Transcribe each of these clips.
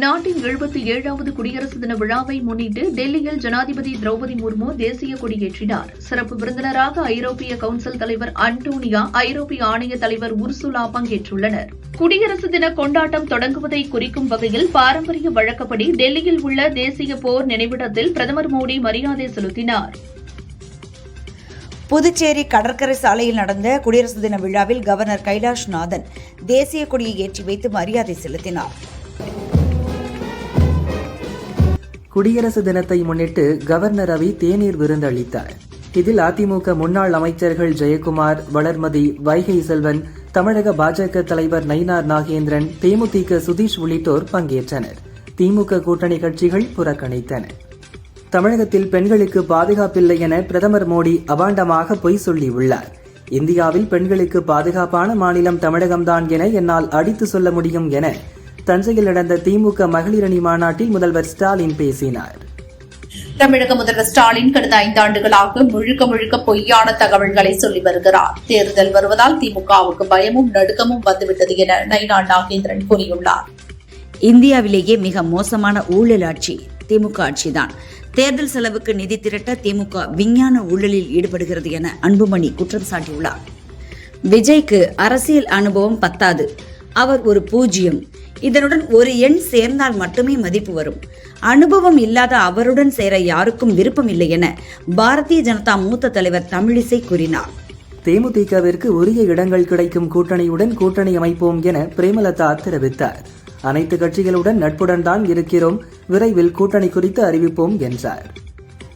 நாட்டின் 77வது குடியரசு தின விழாவை முன்னிட்டு டெல்லியில் ஜனாதிபதி திரௌபதி முர்மு தேசிய கொடியேற்றினார். சிறப்பு விருந்தினராக ஐரோப்பிய கவுன்சில் தலைவர் அன்டோனியா, ஐரோப்பிய ஆணைய தலைவர் உர்சுலா பங்கேற்றுள்ளனர். குடியரசு தின கொண்டாட்டம் தொடங்குவதை குறிக்கும் வகையில் பாரம்பரிய வழக்கப்படி டெல்லியில் உள்ள தேசிய போர் நினைவிடத்தில் பிரதமர் மோடி மரியாதை செலுத்தினார். புதுச்சேரி கடற்கரை சாலையில் நடந்த குடியரசு தின விழாவில் கவர்னர் கைலாஷ்நாதன் தேசிய கொடியை ஏற்றி வைத்து மரியாதை செலுத்தினார். குடியரசு தினத்தை முன்னிட்டு கவர்னர் ரவி தேநீர் விருந்தளித்தார். இதில் அதிமுக முன்னாள் அமைச்சர்கள் ஜெயக்குமார், வளர்மதி, வைகை செல்வன், தமிழக பாஜக தலைவர் நயினார் நாகேந்திரன், தேமுதிக சுதீஷ் உள்ளிட்டோர் பங்கேற்றனர். திமுக கூட்டணி கட்சிகள் புறக்கணித்தன. தமிழகத்தில் பெண்களுக்கு பாதுகாப்பில்லை என பிரதமர் மோடி அபாண்டமாக பொய் சொல்லியுள்ளார். இந்தியாவில் பெண்களுக்கு பாதுகாப்பான மாநிலம் தமிழகம்தான் என என்னால் அடித்து சொல்ல முடியும் என தஞ்சையில் நடந்த திமுக மகளிர் அணி மாநாட்டில் முதல்வர் ஸ்டாலின் பேசினார். தமிழக முதல்வர் ஸ்டாலின் கடந்த 5 ஆண்டுகளாக முழுக்க பொய்யான தகவல்களை சொல்லி வருகிறார். தேர்தல் வருவதால் திமுகவுக்கு பயமும் நடுக்கமும் வந்துவிட்டது என நயினார் நாகேந்திரன் கூறியுள்ளார். இந்தியாவிலேயே மிக மோசமான ஊழல் ஆட்சி திமுக ஆட்சிதான். தேர்தல் செலவுக்கு நிதி திரட்ட திமுக விஞ்ஞான ஊழலில் ஈடுபடுகிறது என அன்புமணி குற்றம் சாட்டியுள்ளார். விஜய்க்கு அரசியல் அனுபவம் பத்தாது, அவர் ஒரு 0. இதனுடன் ஒரு எண் சேர்ந்தால் மட்டுமே மதிப்பு வரும். அனுபவம் இல்லாத அவருடன் சேர யாருக்கும் விருப்பம் இல்லை என பாரதிய ஜனதா மூத்த தலைவர் தமிழிசை கூறினார். தேமுதிகவிற்கு உரிய இடங்கள் கிடைக்கும் கூட்டணியுடன் கூட்டணி அமைப்போம் என பிரேமலதா தெரிவித்தார். அனைத்து கட்சிகளுடன் நட்புடன் தான் இருக்கிறோம், விரைவில் கூட்டணி குறித்து அறிவிப்போம் என்றார்.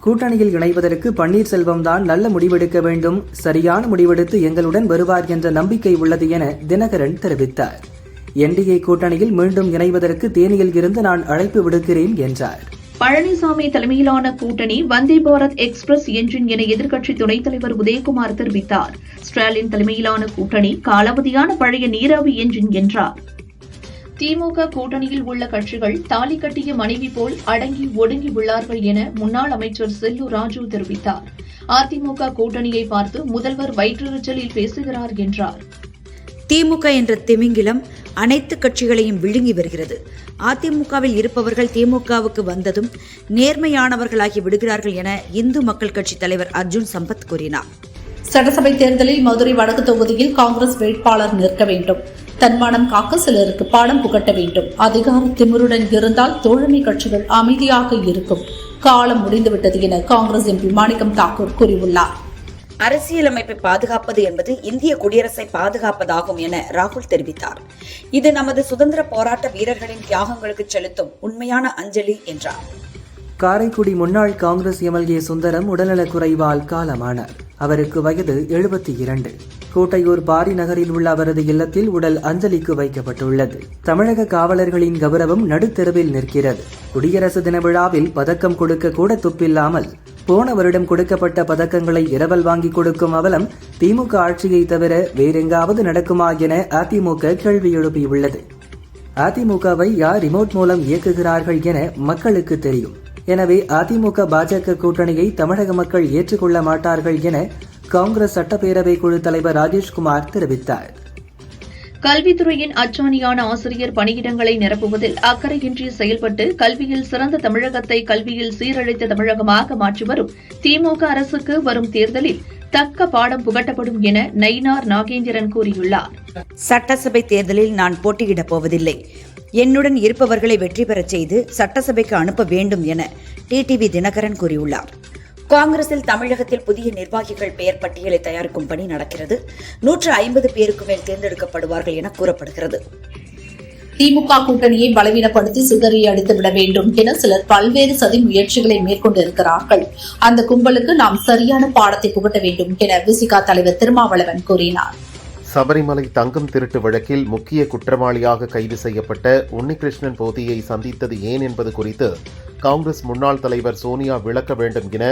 கூட்டணியில் இணைவதற்கு பன்னீர்செல்வம் தான் நல்ல முடிவெடுக்க வேண்டும், சரியான முடிவெடுத்து எங்களுடன் வருவார் என்ற நம்பிக்கை உள்ளது என தினகரன் தெரிவித்தார். என்டிஏ கூட்டணியில் மீண்டும் இணைவதற்கு தேனியில் இருந்து நான் அழைப்பு விடுக்கிறேன் என்றார். பழனிசாமி தலைமையிலான கூட்டணி வந்தே பாரத் எக்ஸ்பிரஸ் என்ஜின் என எதிர்க்கட்சி துணைத் தலைவர் உதயகுமார் தெரிவித்தார். ஸ்டாலின் தலைமையிலான கூட்டணி காலாவதியான பழைய நீராவி என்ஜின் என்றார். திமுக கூட்டணியில் உள்ள கட்சிகள் தாலி கட்டிய மனைவி போல் அடங்கி ஒடுங்கி உள்ளார்கள் என முன்னாள் அமைச்சர் செல்லூர் ராஜு தெரிவித்தார். அதிமுக கூட்டணியை பார்த்து முதல்வர் வயிற்றெரிச்சலில் பேசுகிறார் என்றார். திமுக என்ற திமிங்கிலம் அனைத்து கட்சிகளையும் விழுங்கி வருகிறது. அதிமுகவில் இருப்பவர்கள் திமுகவுக்கு வந்ததும் நேர்மையானவர்களாகி விடுகிறார்கள் என இந்து மக்கள் கட்சி தலைவர் அர்ஜுன் சம்பத் கூறினார். சட்டசபை தேர்தலில் மதுரை வடக்கு தொகுதியில் காங்கிரஸ் வேட்பாளர் நிற்க வேண்டும். தன்மானம் காக்க சிலருக்கு பாடம் புகட்ட வேண்டும். அதிகார திமிருடன் இருந்தால் தோழமை கட்சிகள் அமைதியாக இருக்கும். காலம் முடிந்துவிட்டது என காங்கிரஸ் எம்பி மாணிக்கம் தாக்கூர் கூறியுள்ளார். அரசியலமைப்பை பாதுகாப்பது என்பது இந்திய குடியரசை பாதுகாப்பதாகும் என ராகுல் தெரிவித்தார். இது நமது சுதந்திர போராட்ட வீரர்களின் தியாகங்களுக்கு செலுத்தும் உண்மையான அஞ்சலி என்றார். காரைக்குடி முன்னாள் காங்கிரஸ் எம்எல்ஏ சுந்தரம் உடல்நலக்குறைவால் காலமானார். அவருக்கு வயது 72. கோட்டையூர் பாரி நகரில் உள்ள அவரது இல்லத்தில் உடல் அஞ்சலிக்கு வைக்கப்பட்டுள்ளது. தமிழக காவலர்களின் கௌரவம் நடுத்தெருவில் நிற்கிறது. குடியரசு தின விழாவில் பதக்கம் கொடுக்க கூட துப்பில்லாமல் போன வருடம் கொடுக்கப்பட்ட பதக்கங்களை இரவல் வாங்கி கொடுக்கும் அவலம் திமுக ஆட்சியை தவிர வேறெங்காவது நடக்குமா என அதிமுக கேள்வி எழுப்பியுள்ளது. அதிமுகவை யார் ரிமோட் மூலம் இயக்குகிறார்கள் என மக்களுக்கு தெரியும். எனவே அதிமுக பாஜக கூட்டணியை தமிழக மக்கள் ஏற்றுக்கொள்ள மாட்டார்கள் என காங்கிரஸ் சட்டப்பேரவை குழு தலைவர் ராஜேஷ்குமார் தெரிவித்தார். கல்வித்துறையின் அச்சாணியான ஆசிரியர் பணியிடங்களை நிரப்புவதில் அக்கறையின்றி செயல்பட்டு கல்வியில் சிறந்த தமிழகத்தை கல்வியில் சீரழித்த தமிழகமாக மாற்றி வரும் திமுக அரசுக்கு வரும் தேர்தலில் தக்க பாடம் புகட்டப்படும் என நயினார் நாகேந்திரன் கூறியுள்ளார். சட்டசபை தேர்தலில் நான் போட்டியிடப் போவதில்லை. என்னுடன் இருப்பவர்களை வெற்றி பெறச் செய்து சட்டசபைக்கு அனுப்ப வேண்டும் என டிடிவி தினகரன் கூறியுள்ளார். காங்கிரசில் தமிழகத்தில் புதிய நிர்வாகிகள் பெயர் பட்டியலை தயாரிக்கும் பணி நடக்கிறது. 150 பேருக்கு மேல் தேர்ந்தெடுக்கப்படுவார்கள் என கூறப்படுகிறது. திமுக கூட்டணியை பலவீனப்படுத்தி சிதறி அடித்துவிட வேண்டும் என சிலர் பல்வேறு சதி முயற்சிகளை மேற்கொண்டிருக்கிறார்கள். அந்த கும்பலுக்கு நாம் சரியான பாடத்தை புகட்ட வேண்டும் என விசிகா தலைவர் திருமாவளவன் கூறினார். சபரிமலை தங்கம் திருட்டு வழக்கில் முக்கிய குற்றவாளியாக கைது செய்யப்பட்ட உன்னிகிருஷ்ணன் போதியை சந்தித்தது ஏன் என்பது குறித்து காங்கிரஸ் முன்னாள் தலைவர் சோனியா விளக்க வேண்டும் என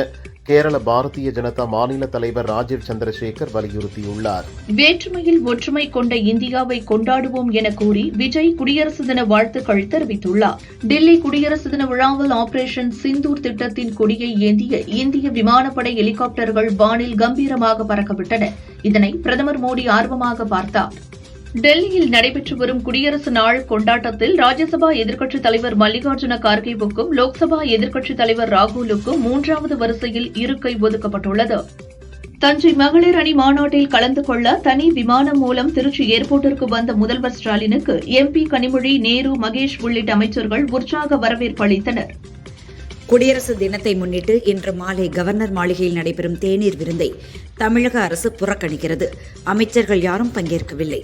கேரள பாரதிய ஜனதா மாநில தலைவர் ராஜீவ் சந்திரசேகர் வலியுறுத்தியுள்ளார். வேற்றுமையில் ஒற்றுமை கொண்ட இந்தியாவை கொண்டாடுவோம் என கூறி விஜய் குடியரசு தின வாழ்த்துக்கள் தெரிவித்துள்ளார். டெல்லி குடியரசு தின விழாவில் ஆபரேஷன் சிந்தூர் திட்டத்தின் கொடியை ஏந்திய இந்திய விமானப்படை ஹெலிகாப்டர்கள் வானில் கம்பீரமாக பறக்கவிட்டன. இதனை பிரதமர் மோடி ஆர்வமாக பார்த்தார். டெல்லியில் நடைபெற்று வரும் குடியரசு நாள் கொண்டாட்டத்தில் ராஜ்யசபா எதிர்க்கட்சித் தலைவர் மல்லிகார்ஜுன கார்கேவுக்கும் லோக்சபா எதிர்க்கட்சித் தலைவர் ராகுலுக்கும் 3வது வரிசையில் இருக்கை ஒதுக்கப்பட்டுள்ளது. தஞ்சை மகளிர் அணி மாநாட்டில் கலந்து கொள்ள தனி விமானம் மூலம் திருச்சி ஏர்போர்ட்டிற்கு வந்த முதல்வர் ஸ்டாலினுக்கு MP கனிமொழி, நேரு, மகேஷ் உள்ளிட்ட அமைச்சர்கள் உற்சாக வரவேற்பு அளித்தனர். குடியரசு தினத்தை முன்னிட்டு இன்று மாலை கவர்னர் மாளிகையில் நடைபெறும் தேநீர் விருந்தை தமிழக அரசு புறக்கணிக்கிறது. அமைச்சர்கள் யாரும் பங்கேற்கவில்லை.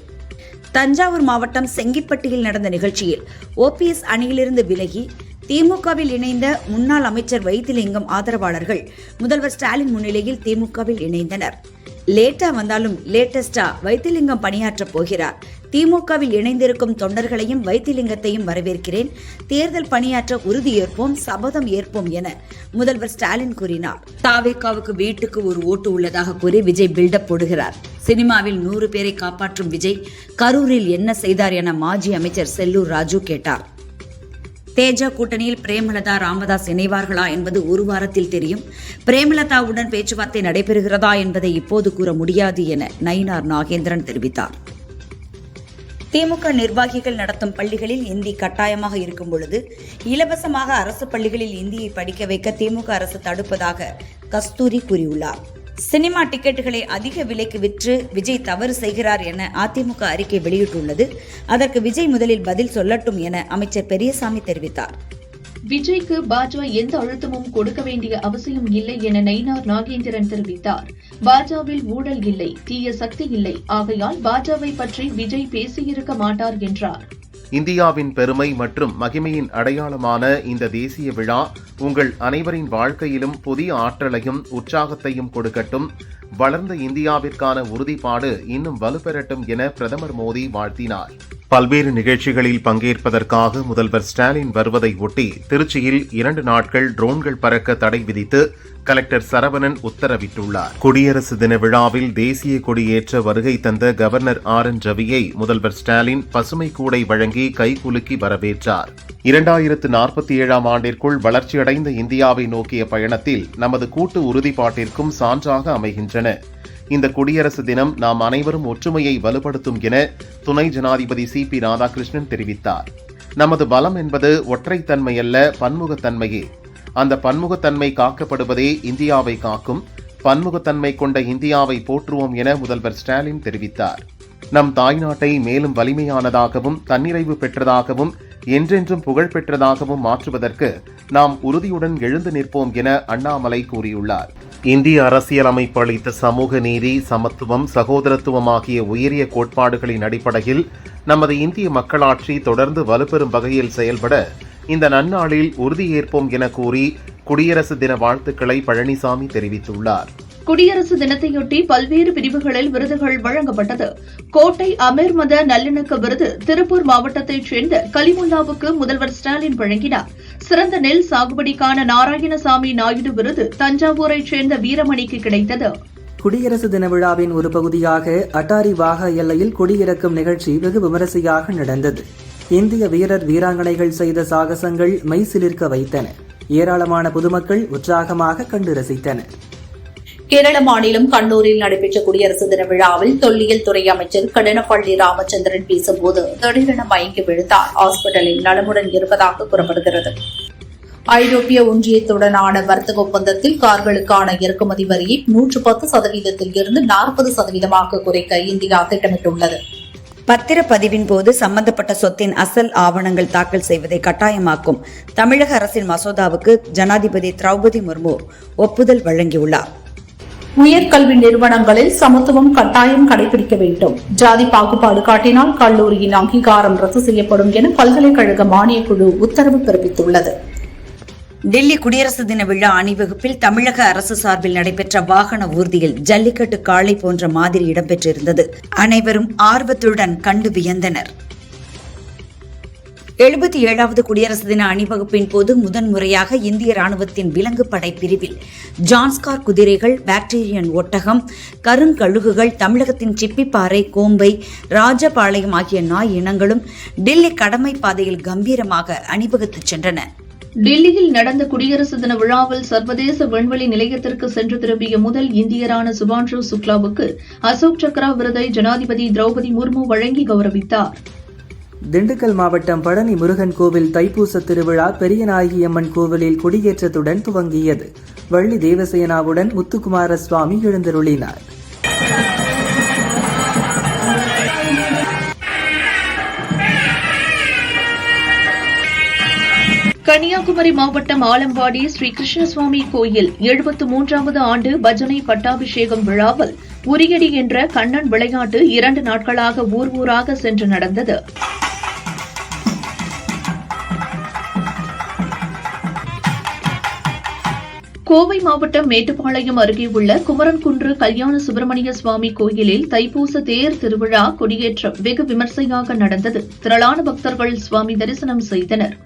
தஞ்சாவூர் மாவட்டம் செங்கிப்பட்டியில் நடந்த நிகழ்ச்சியில் OPS அணியிலிருந்து விலகி திமுகவில் இணைந்த முன்னாள் அமைச்சர் வைத்திலிங்கம் ஆதரவாளர்கள் முதல்வர் ஸ்டாலின் முன்னிலையில் திமுகவில் இணைந்தனர். லேட்டா வந்தாலும் லேட்டஸ்டா வைத்திலிங்கம் பணியாற்றப் போகிறார். திமுகவில் இணைந்திருக்கும் தொண்டர்களையும் வைத்திலிங்கத்தையும் வரவேற்கிறேன். தேர்தல் பணியாற்ற உறுதியேற்போம், சபதம் ஏற்போம் என முதல்வர் ஸ்டாலின் கூறினார். தாவேகாவுக்கு வீட்டுக்கு ஒரு ஓட்டு உள்ளதாக கூறி விஜய் பில்டப் போடுகிறார். சினிமாவில் 100 பேரை காப்பாற்றும் விஜய் கரூரில் என்ன செய்தார் என மாஜி அமைச்சர் செல்லூர் ராஜு கேட்டார். தேஜ கூட்டணியில் பிரேமலதா, ராமதாஸ் இணைவார்களா என்பது ஒரு வாரத்தில் தெரியும். பிரேமலதாவுடன் பேச்சுவார்த்தை நடைபெறுகிறதா என்பதை இப்போது கூற முடியாது என நயினார் நாகேந்திரன் தெரிவித்தார். திமுக நிர்வாகிகள் நடத்தும் பள்ளிகளில் இந்தி கட்டாயமாக இருக்கும் பொழுது இலவசமாக அரசு பள்ளிகளில் இந்தியை படிக்க வைக்க திமுக அரசு தடுப்பதாக கஸ்தூரி கூறியுள்ளார். சினிமா டிக்கெட்டுகளை அதிக விலைக்கு விற்று விஜய் தவறு செய்கிறார் என அதிமுக அறிக்கை வெளியிட்டுள்ளது. அதற்கு விஜய் முதலில் பதில் சொல்லட்டும் என அமைச்சர் பெரியசாமி தெரிவித்தார். விஜய்க்கு பாஜக எந்த அழுத்தமும் கொடுக்க வேண்டிய அவசியம் இல்லை என நயினார் நாகேந்திரன் தெரிவித்தார். பாஜகவில் ஊழல் இல்லை, தீய சக்தி இல்லை, ஆகையால் பாஜகவை பற்றி விஜய் பேசியிருக்க மாட்டார் என்றார். இந்தியாவின் பெருமை மற்றும் மகிமையின் அடையாளமான இந்த தேசிய விழா உங்கள் அனைவரின் வாழ்க்கையிலும் புதிய ஆற்றலையும் உற்சாகத்தையும் கொடுக்கட்டும். வளர்ந்த இந்தியாவிற்கான உறுதிப்பாடு இன்னும் வலுப்பெறட்டும் என பிரதமர் மோடி வாழ்த்தினார். பல்வேறு நிகழ்ச்சிகளில் பங்கேற்பதற்காக முதல்வர் ஸ்டாலின் வருவதை ஒட்டி திருச்சியில் 2 நாட்கள் ட்ரோன்கள் பறக்க தடை விதித்து கலெக்டர் சரவணன் உத்தரவிட்டுள்ளார். குடியரசு தின விழாவில் தேசிய கொடியேற்ற வருகை தந்த கவர்னர் RN ரவியை முதல்வர் ஸ்டாலின் பசுமை கூடை வழங்கி கைகுலுக்கி வரவேற்றார். 2047ஆம் ஆண்டிற்குள் வளர்ச்சியடைந்த இந்தியாவை நோக்கிய பயணத்தில் நமது கூட்டு உறுதிப்பாட்டிற்கும் சான்றாக அமைகின்றன. இந்த குடியரசு தினம் நாம் அனைவரும் ஒற்றுமையை வலுப்படுத்தும் என துணை ஜனாதிபதி CP ராதாகிருஷ்ணன் தெரிவித்தார். நமது பலம் என்பது ஒற்றைத்தன்மை அல்ல, பன்முகத்தன்மையே. அந்த பன்முகத்தன்மை காக்கப்படுவதே இந்தியாவை காக்கும். பன்முகத்தன்மை கொண்ட இந்தியாவை போற்றுவோம் என முதல்வர் ஸ்டாலின் தெரிவித்தார். நம் தாய்நாட்டை மேலும் வலிமையானதாகவும் தன்னிறைவு பெற்றதாகவும் என்றென்றும் புகழ் பெற்றதாகவும் மாற்றுவதற்கு நாம் உறுதியுடன் எழுந்து நிற்போம் என அண்ணாமலை கூறியுள்ளார். இந்திய அரசியலமைப்பு அளித்த சமூக நீதி, சமத்துவம், சகோதரத்துவம் ஆகிய உயரிய கோட்பாடுகளின் அடிப்படையில் நமது இந்திய மக்களாட்சி தொடர்ந்து வலுப்பெறும் வகையில் செயல்பட இந்த நன்னாளில் உறுதியேற்போம் என கூறி குடியரசு தின வாழ்த்துக்களை பழனிசாமி தெரிவித்துள்ளார். குடியரசு தினத்தையொட்டி பல்வேறு பிரிவுகளில் விருதுகள் வழங்கப்பட்டது. கோட்டை அமீர் மத நல்லிணக்க விருது திருப்பூர் மாவட்டத்தைச் சேர்ந்த கலிமுல்லாவுக்கு முதல்வர் ஸ்டாலின் வழங்கினார். சிறந்த நெல் சாகுபடிக்கான நாராயணசாமி நாயுடு விருது தஞ்சாவூரைச் சேர்ந்த வீரமணிக்கு கிடைத்தது. குடியரசு தின விழாவின் ஒரு பகுதியாக அட்டாரி வாகா எல்லையில் கொடியிறக்கும் நிகழ்ச்சி வெகு விமரிசையாக நடந்தது. இந்திய வீரர் வீராங்கனைகள் செய்த சாகசங்கள் மெய்சிலிர்க்க வைத்தன. ஏராளமான பொதுமக்கள் உற்சாகமாக கண்டு ரசித்தனர். கேரள மாநிலம் கண்ணூரில் நடைபெற்ற குடியரசு தின விழாவில் தொல்லியல் துறை அமைச்சர் கடனப்பள்ளி ராமச்சந்திரன் பேசும்போது திடீரென மயங்கி விழுந்தார். ஹாஸ்பிட்டலில் நலமுடன் இருப்பதாக கூறப்படுகிறது. ஐரோப்பிய ஒன்றியத்துடனான வர்த்தக ஒப்பந்தத்தில் கார்களுக்கான இறக்குமதி வரியை 110% இருந்து 40% குறைக்க இந்தியா திட்டமிட்டுள்ளது. பத்திரப்பதிவின் போது சம்பந்தப்பட்ட சொத்தின் அசல் ஆவணங்கள் தாக்கல் செய்வதை கட்டாயமாக்கும் தமிழக அரசின் மசோதாவுக்கு ஜனாதிபதி திரௌபதி முர்மு ஒப்புதல் வழங்கியுள்ளார். உயர்கல்வி நிறுவனங்களில் சமத்துவம் கட்டாயம் கடைபிடிக்க வேண்டும். ஜாதி பாகுபாடு காட்டினால் கல்லூரியின் அங்கீகாரம் ரத்து செய்யப்படும் என பல்கலைக்கழக மானியக்குழு உத்தரவு பிறப்பித்துள்ளது. டெல்லி குடியரசு தின விழா அணிவகுப்பில் தமிழக அரசு சார்பில் நடைபெற்ற வாகன ஊர்தியில் ஜல்லிக்கட்டு காளை போன்ற மாதிரி இடம்பெற்றிருந்தது. அனைவரும் ஆர்வத்துடன் கண்டு வியந்தனர். 77வது குடியரசு தின அணிவகுப்பின் போது முதன்முறையாக இந்திய ராணுவத்தின் விலங்கு படை பிரிவில் ஜான்ஸ்கார் குதிரைகள், பாக்டீரியன் ஒட்டகம், கருங்கழுகுகள், தமிழகத்தின் சிப்பிப்பாறை, கோம்பை, ராஜபாளையம் ஆகிய நாய் இனங்களும் டெல்லி கடமை பாதையில் கம்பீரமாக அணிவகுத்துச் சென்றன. டில்லியில் நடந்த குடியரசு தின விழாவில் சர்வதேச விண்வெளி நிலையத்திற்கு சென்று திரும்பிய முதல் இந்தியரான சுபான்ஷு சுக்லாவுக்கு அசோக் சக்ரா விருதை ஜனாதிபதி திரௌபதி முர்மு வழங்கி கௌரவித்தார். திண்டுக்கல் மாவட்டம் பழனி முருகன் கோவில் தைப்பூச திருவிழா பெரியநாயகி அம்மன் கோவிலில் கொடியேற்றத்துடன் துவங்கியது. வள்ளி தேவசேனாவுடன் முத்துக்குமார சுவாமி எழுந்தருளினார். கன்னியாகுமரி மாவட்டம் ஆலம்பாடி ஸ்ரீ கிருஷ்ணசுவாமி கோயில் 73வது ஆண்டு பஜனை பட்டாபிஷேகம் விழாவில் உரியடி என்ற கண்ணன் விளையாட்டு 2 நாட்களாக ஊர் ஊராக சென்று நடந்தது. கோவை மாவட்டம் மேட்டுப்பாளையம் அருகே உள்ள குமரன்குன்று கல்யாண சுப்பிரமணிய சுவாமி கோயிலில் தைப்பூச தேர் திருவிழா கொடியேற்றம் வெகு விமர்சையாக நடந்தது. திரளான பக்தர்கள் சுவாமி தரிசனம் செய்தனர்.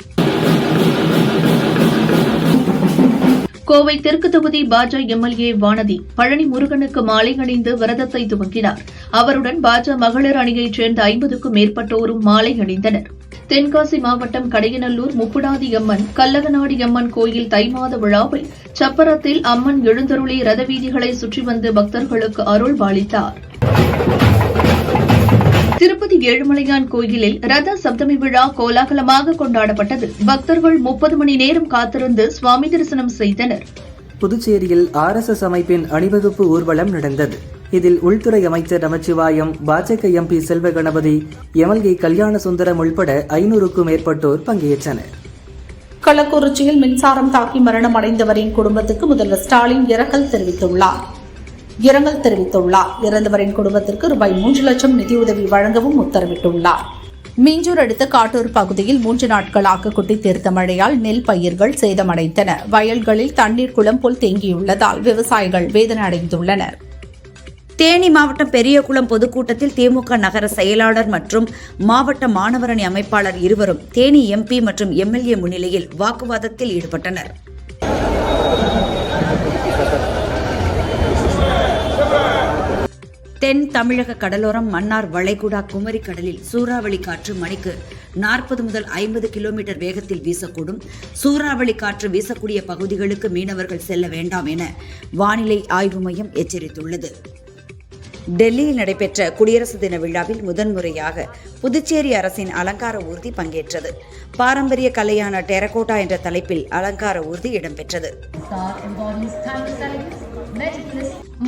கோவை தெற்கு தொகுதி பாஜ எம்எல்ஏ வானதி பழனி முருகனுக்கு மாலை அணிந்து விரதத்தை துவங்கினார். அவருடன் பாஜ மகளிர் அணியைச் சேர்ந்த 50க்கும் மேற்பட்டோரும் மாலை அணிந்தனர். தென்காசி மாவட்டம் கடையநல்லூர் முப்புடாதி அம்மன் கல்லகநாடி அம்மன் கோயில் தை மாத விழாவில் சப்பரத்தில் அம்மன் எழுந்தருளி ரத வீதிகளை சுற்றி வந்து பக்தர்களுக்கு அருள் பாலித்தார். திருப்பதி ஏழுமலையான் கோயிலில் ரத சப்தமி விழா கோலாகலமாக கொண்டாடப்பட்டது. பக்தர்கள் 30 மணி நேரம் காத்திருந்து சுவாமி தரிசனம் செய்தனர். புதுச்சேரியில் RSS அமைப்பின் அணிவகுப்பு ஊர்வலம் நடந்தது. இதில் உள்துறை அமைச்சர் நமச்சிவாயம், பாஜக MP செல்வ கணபதி, MLA கல்யாண சுந்தரம் உள்பட 500க்கும் மேற்பட்டோர் பங்கேற்றனர். கள்ளக்குறிச்சியில் மின்சாரம் தாக்கி மரணம் அடைந்தவரின் குடும்பத்துக்கு முதல்வர் ஸ்டாலின் இரங்கல் தெரிவித்துள்ளார். இறந்தவரின் குடும்பத்திற்கு ரூபாய் 3 லட்சம் நிதியுதவி வழங்கவும் உத்தரவிட்டுள்ளார். மீஞ்சூர் அடுத்த காட்டூர் பகுதியில் 3 நாட்களாக கொட்டி தீர்த்த மழையால் நெல் பயிர்கள் சேதமடைந்தன. வயல்களில் தண்ணீர் குளம் போல் தேங்கியுள்ளதால் விவசாயிகள் வேதனை அடைந்துள்ளனர். தேனி மாவட்டம் பெரியகுளம் பொதுக்கூட்டத்தில் திமுக நகர செயலாளர் மற்றும் மாவட்ட மாணவரணி அமைப்பாளர் இருவரும் தேனி MP மற்றும் MLA முன்னிலையில் வாக்குவாதத்தில் ஈடுபட்டனர். தென் தமிழக கடலோரம் மன்னார் வளைகுடா குமரி கடலில் சூறாவளி காற்று மணிக்கு 40 முதல் 50 கிலோமீட்டர் வேகத்தில் வீசக்கூடும். சூறாவளி காற்று வீசக்கூடிய பகுதிகளுக்கு மீனவர்கள் செல்ல வேண்டாம் என வானிலை ஆய்வு மையம் எச்சரித்துள்ளது. டெல்லியில் நடைபெற்ற குடியரசு தின விழாவில் முதன்முறையாக புதுச்சேரி அரசின் அலங்கார ஊர்தி பங்கேற்றது. பாரம்பரிய கலையான டெரகோட்டா என்ற தலைப்பில் அலங்கார ஊர்தி இடம்பெற்றது.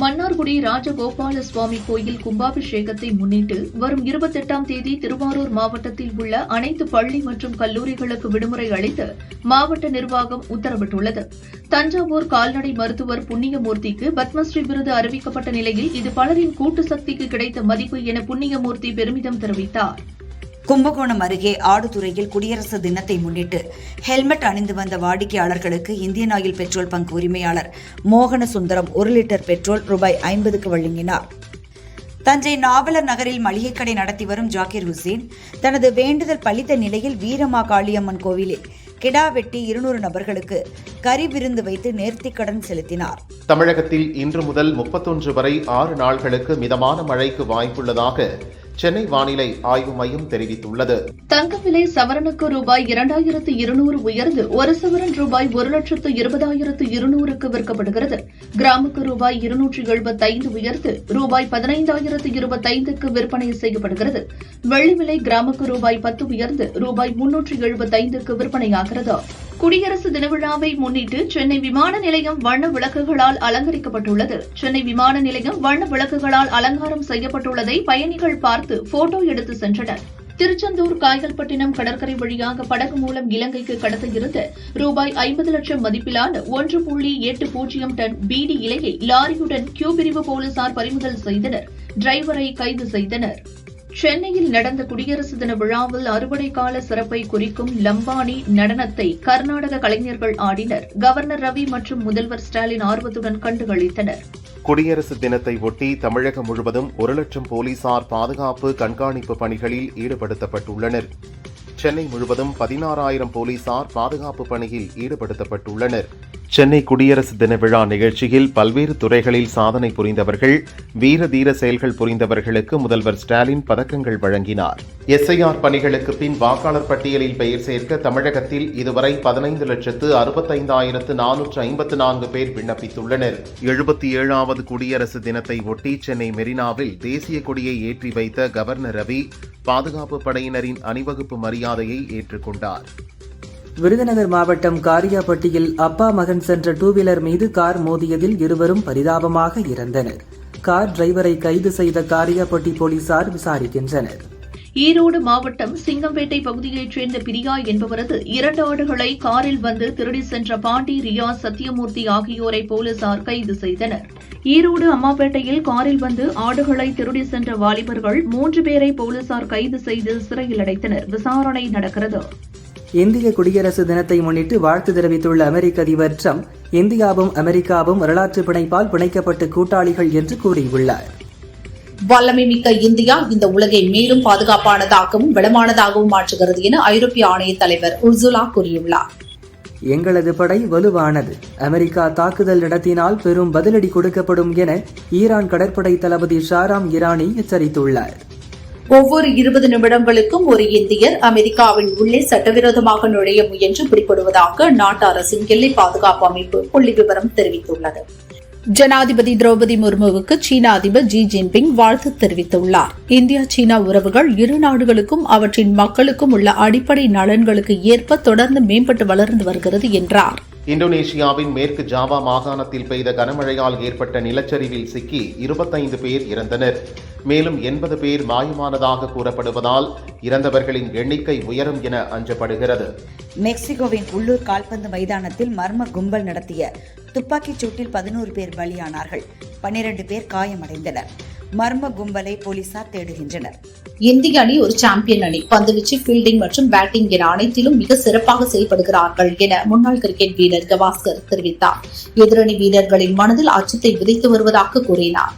மன்னார்குடி ராஜகோபால சுவாமி கோயில் கும்பாபிஷேகத்தை முன்னிட்டு வரும் 28ஆம் தேதி திருவாரூர் மாவட்டத்தில் உள்ள அனைத்து பள்ளி மற்றும் கல்லூரிகளுக்கு விடுமுறை அளித்து மாவட்ட நிர்வாகம் உத்தரவிட்டுள்ளது. தஞ்சாவூர் கால்நடை மருத்துவர் புண்ணியமூர்த்திக்கு பத்மஸ்ரீ விருது அறிவிக்கப்பட்ட நிலையில் இது பலரின் கூட்டு சக்திக்கு கிடைத்த மதிப்பு என புண்ணியமூர்த்தி பெருமிதம் தெரிவித்தார். கும்பகோணம் அருகே ஆடுதுறையில் குடியரசு தினத்தை முன்னிட்டு ஹெல்மெட் அணிந்து வந்த வாடிக்கையாளர்களுக்கு இந்தியன் ஆயில் பெட்ரோல் பங்க் உரிமையாளர் மோகன சுந்தரம் 1 லிட்டர் பெட்ரோல் ரூபாய் 50க்கு வழங்கினார். தஞ்சை நாவலர் நகரில் மளிகை கடை நடத்தி வரும் ஜாகிர் ஹுசேன் தனது வேண்டுதல் பலித்த நிலையில் வீரமா காளியம்மன் கோவிலில் கிடா வெட்டி 200 நபர்களுக்கு கறி விருந்து வைத்து நேர்த்திக்கடன் செலுத்தினார். தமிழகத்தில் இன்று முதல் 31 வரை 6 நாட்களுக்கு மிதமான மழைக்கு வாய்ப்புள்ளதாக சென்னை வானிலை ஆய்வு மையம் தெரிவித்துள்ளது. தங்க விலை சவரனுக்கு ரூபாய் 2200 உயர்ந்து 1 சவரன் ரூபாய் 1,20,200க்கு விற்கப்படுகிறது. கிராமுக்கு ரூபாய் 275 உயர்ந்து ரூபாய் 15,025க்கு விற்பனை செய்யப்படுகிறது. வெள்ளி விலை கிராமுக்கு ரூபாய் 10 உயர்ந்து ரூபாய் 375க்கு விற்பனையாகிறது. குடியரசு தின விழாவை முன்னிட்டு சென்னை விமான நிலையம் வண்ண விளக்குகளால் அலங்கரிக்கப்பட்டுள்ளது. சென்னை விமான நிலையம் வண்ண விளக்குகளால் அலங்காரம் செய்யப்பட்டுள்ளதை பயணிகள் பார்த்து போட்டோ எடுத்து சென்றனர். திருச்செந்தூர் காயல்பட்டினம் கடற்கரை வழியாக படகு மூலம் இலங்கைக்கு கடத்த இருந்த ரூபாய் 50 லட்சம் மதிப்பிலான 1.80 டன் பீடி இலையை லாரியுடன் கியூ பிரிவு போலீசார் பறிமுதல் செய்தனர். டிரைவரை கைது செய்தனர். சென்னையில் நடந்த குடியரசு தின விழாவில் அறுவடை கால சிறப்பை குறிக்கும் லம்பானி நடனத்தை கர்நாடக கலைஞர்கள் ஆடினர். கவர்னர் ரவி மற்றும் முதல்வர் ஸ்டாலின் ஆர்வத்துடன் கண்டுகளித்தனர். குடியரசு தினத்தை ஒட்டி தமிழகம் முழுவதும் 1 லட்சம் போலீசார் பாதுகாப்பு கண்காணிப்பு பணிகளில் ஈடுபடுத்தப்பட்டுள்ளனர். சென்னை முழுவதும் 16,000 போலீசார் பாதுகாப்பு பணியில் ஈடுபடுத்தப்பட்டுள்ளனர். சென்னை குடியரசு தின விழா நிகழ்ச்சியில் பல்வேறு துறைகளில் சாதனை புரிந்தவர்கள், வீர தீர செயல்கள் புரிந்தவர்களுக்கு முதல்வர் ஸ்டாலின் பதக்கங்கள் வழங்கினார். எஸ்ஐஆர் பணிகளுக்கு பின் வாக்காளர் பட்டியலில் பெயர் சேர்க்க தமிழகத்தில் இதுவரை 15,65,454 பேர் விண்ணப்பித்துள்ளனர். 77வது குடியரசு தினத்தை ஒட்டி சென்னை மெரினாவில் தேசிய கொடியை ஏற்றி வைத்த கவர்னர் ரவி பாதுகாப்பு படையினரின் அணிவகுப்பு மரியாதையை ஏற்றுக்கொண்டார். விருதுநகர் மாவட்டம் காரியாபட்டியில் அப்பா மகன் சென்ற டூவீலர் மீது கார் மோதியதில் இருவரும் பரிதாபமாக இறந்தனர். கார் டிரைவரை கைது செய்த காரியாபட்டி போலீசார் விசாரிக்கின்றனர். ஈரோடு மாவட்டம் சிங்கம்பேட்டை பகுதியைச் சேர்ந்த பிரியா என்பவரது 2 ஆடுகளை காரில் வந்து திருடி சென்ற பாண்டி, ரியாஸ், சத்தியமூர்த்தி ஆகியோரை போலீசார் கைது செய்தனர். ஈரோடு அம்மாப்பேட்டையில் காரில் வந்து ஆடுகளை திருடி சென்ற வாலிபர்கள் 3 பேரை போலீசார் கைது செய்து சிறையில் அடைத்தனர். விசாரணை நடக்கிறது. இந்திய குடியரசு தினத்தை முன்னிட்டு வாழ்த்து தெரிவித்துள்ள அமெரிக்க அதிபர் ட்ரம்ப், இந்தியாவும் அமெரிக்காவும் வரலாற்று பிணைப்பால் பிணைக்கப்பட்ட கூட்டாளிகள் என்று கூறியுள்ளார். வல்லமை மிக்க இந்தியா இந்த உலகை மேலும் பாதுகாப்பானதாகவும் வளமானதாகவும் மாற்றுகிறது என ஐரோப்பிய ஆணைய தலைவர் உர்சுலா கூறியுள்ளார். எங்களது படை வலுவானது. அமெரிக்கா தாக்குதல் நடத்தினால் பெரும் பதிலடி கொடுக்கப்படும் என ஈரான் கடற்படை தளபதி ஷாராம் இரானி எச்சரித்துள்ளார். ஒவ்வொரு 20 நிமிடங்களுக்கும் ஒரு இந்தியர் அமெரிக்காவின் உள்ளே சட்டவிரோதமாக நுழைய முயன்று பிடிபடுவதாக அந்நாட்டு அரசின் எல்லை பாதுகாப்பு அமைப்பு புள்ளி விவரம் தெரிவித்துள்ளது. ஜனாதிபதி திரௌபதி முர்முவுக்கு சீன அதிபர் ஜி ஜின்பிங் வாழ்த்து தெரிவித்துள்ளார். இந்தியா சீனா உறவுகள் இரு நாடுகளுக்கும் அவற்றின் மக்களுக்கும் உள்ள அடிப்படை நலன்களுக்கு ஏற்ப தொடர்ந்து மேம்பட்டு வளர்ந்து வருகிறது என்றார். இந்தோனேஷியாவின் மேற்கு ஜாவா மாகாணத்தில் பெய்த கனமழையால் ஏற்பட்ட நிலச்சரிவில் சிக்கி 25 பேர் இறந்தனர். மேலும் 80 பேர் மாயமானதாக கூறப்படுவதால் இறந்தவர்களின் எண்ணிக்கை உயரும் என அஞ்சப்படுகிறது. மெக்சிகோவின் உள்ளூர் கால்பந்து மைதானத்தில் மர்ம கும்பல் நடத்திய துப்பாக்கிச் சூட்டில் 11 பேர் பலியானார்கள். 12 பேர் காயமடைந்தனர். மர்ம கும்பலை போலீசார் தேடுகின்றனர். இந்திய அணி ஒரு சாம்பியன் அணி. பந்துவீச்சு, ஃபீல்டிங் மற்றும் பேட்டிங் என அனைத்திலும் மிக சிறப்பாக செயல்படுகிறார்கள் என முன்னாள் கிரிக்கெட் வீரர் கவாஸ்கர் தெரிவித்தார். எதிரணி வீரர்களின் மனதில் அச்சத்தை விதைத்து வருவதாக கூறினார்.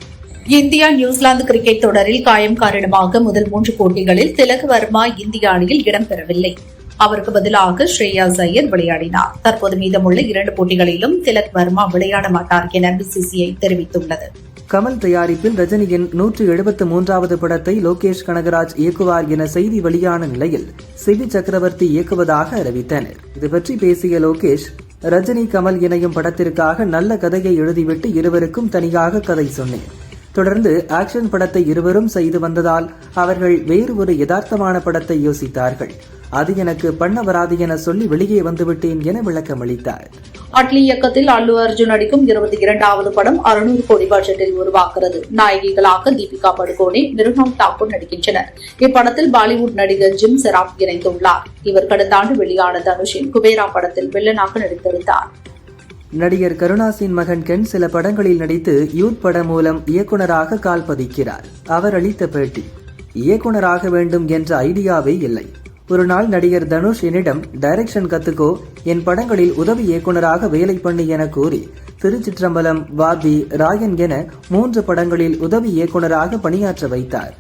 இந்தியா நியூசிலாந்து கிரிக்கெட் தொடரில் காயம் காரணமாக முதல் 3 போட்டிகளில் திலக் வர்மா இந்திய அணியில் இடம்பெறவில்லை. அவருக்கு பதிலாக ஸ்ரேயாஸ் ஐயர் விளையாடினார். தற்போது மீதமுள்ள 2 போட்டிகளிலும் திலக் வர்மா விளையாட மாட்டார் என பிசிசிஐ தெரிவித்துள்ளது. கமல் தயாரிப்பில் ரஜினியின் 173வது படத்தை லோகேஷ் கனகராஜ் இயக்குவார் என செய்தி வெளியான நிலையில் சிபி சக்கரவர்த்தி இயக்குவதாக அறிவித்தனர். இதுபற்றி பேசிய லோகேஷ், ரஜினி கமல் இணையும் படத்திற்காக நல்ல கதையை எழுதிவிட்டு இருவருக்கும் தனியாக கதை சொன்னேன். தொடர்ந்து ஆக்ஷன் படத்தை இருவரும் செய்து வந்ததால் அவர்கள் வேறு ஒரு யதார்த்தமான படத்தை யோசித்தார்கள். அது எனக்கு பண்ண வராது என சொல்லி வெளியே வந்துவிட்டேன் என விளக்கம் அளித்தார். அட்லி இயக்கத்தில் அல்லு அர்ஜுன் நடிக்கும் 22வது படம் 600 கோடி பட்ஜெட்டில் உருவாகிறது. நாயகிகளாக தீபிகா படுகோனே, மிருனால் தாக்கூர் நடிக்கின்றனர். இப்படத்தில் பாலிவுட் நடிகர் ஜிம் செராப் இணைந்துள்ளார். இவர் கடந்த ஆண்டு வெளியான தனுஷின் குபேரா படத்தில் வில்லனாக நடித்திருந்தார். நடிகர் கருணாசின் மகன் கென் சில படங்களில் நடித்து யூத் படம் மூலம் இயக்குனராக கால் பதிக்கிறார். அவர் அளித்த பேட்டி, இயக்குனராக வேண்டும் என்ற ஐடியாவே இல்லை. ஒரு நாள் நடிகர் தனுஷ் என்னிடம் டைரக்ஷன் கத்துக்கோ, என் படங்களில் உதவி இயக்குனராக வேலை பண்ணி என கூறி திருச்சிற்றம்பலம், வாபி, ராயன் என 3 படங்களில் உதவி இயக்குனராக பணியாற்ற வைத்தார்.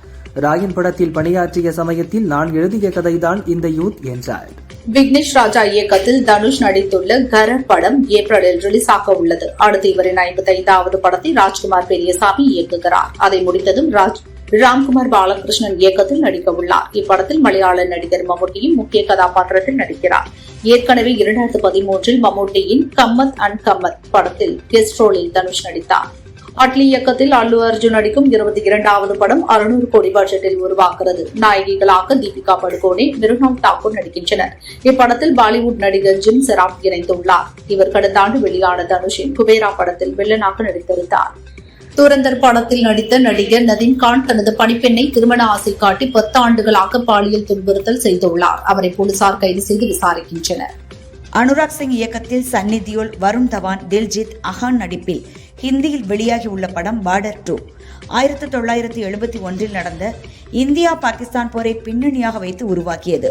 ராயன் படத்தில் பணியாற்றிய சமயத்தில் நான் எழுதிய கதைதான் இந்த யூத் என்றார். விக்னேஷ் ராஜா இயக்கத்தில் தனுஷ் நடித்துள்ள கரர் படம் ஏப்ரலில் ரிலீஸ் ஆக உள்ளது. அடுத்து இவரின் 55வது படத்தை ராஜ்குமார் பெரியசாமி இயக்குகிறார். அதை முடித்ததும் ராம்குமார் பாலகிருஷ்ணன் இயக்கத்தில் நடிக்க உள்ளார். இப்படத்தில் மலையாள நடிகர் மம்முட்டியும் முக்கிய கதாபாத்திரத்தில் நடிக்கிறார். ஏற்கனவே 2013இல் மம்முட்டியின் கம்மத் அண்ட் கம்மத் படத்தில் கெஸ்ட் ரோலில் தனுஷ் நடித்தார். அட்லி இயக்கத்தில் அல்லு அர்ஜுன் நடிக்கும் 22வது படம் 600 கோடி பட்ஜெட்டில் உருவாகிறது. நாயகிகளாக தீபிகா படுகோனே, மிருனால் தாக்கூர் நடிக்கின்றனர். இப்படத்தில் பாலிவுட் நடிகர் ஜிம் செராப் இணைந்துள்ளார். இவர் கடந்த ஆண்டு வெளியான தனுஷின் குபேரா படத்தில் வில்லனாக நடித்திருந்தார். துரந்தர் படத்தில் நடித்த நடிகர் நதீம் கான் தனது பணிப்பெண்ணை திருமண ஆசை காட்டி 10 ஆண்டுகளாக பாலியல் துன்புறுத்தல் செய்துள்ளார். அவரை போலீசார் கைது செய்து விசாரிக்கின்றனர். அனுராக் சிங் இயக்கத்தில் சன்னி தியோல், வருண் தவான், தில்ஜித், அஹான் நடிப்பில் ஹிந்தியில் வெளியாகியுள்ள படம் பார்டர் 2 1971இல் நடந்த இந்தியா பாகிஸ்தான் போரை பின்னணியாக வைத்து உருவாக்கியது.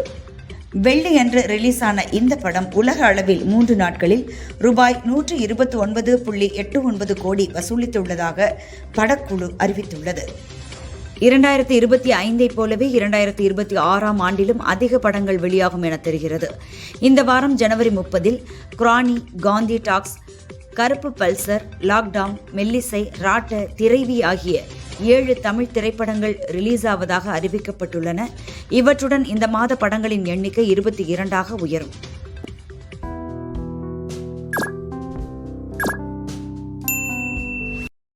வெள்ளியன்று ரிலீஸ் ஆன இந்த படம் உலக அளவில் 3 நாட்களில் ரூபாய் 129.89 கோடி வசூலித்துள்ளதாக படக்குழு அறிவித்துள்ளது. 2025 போலவே 2026 ஆண்டிலும் அதிக படங்கள் வெளியாகும் என தெரிகிறது. இந்த வாரம் ஜனவரி 30இல் கிரானி, காந்தி டாக்ஸ், கருப்பு பல்சர், லாக்டவுன், மெல்லிசை, ராட்ட, திரைவி ஆகிய 7 தமிழ் திரைப்படங்கள் ரிலீஸ் ஆவதாக அறிவிக்கப்பட்டுள்ளன. இவற்றுடன் இந்த மாத படங்களின் எண்ணிக்கை 22ஆக உயரும்.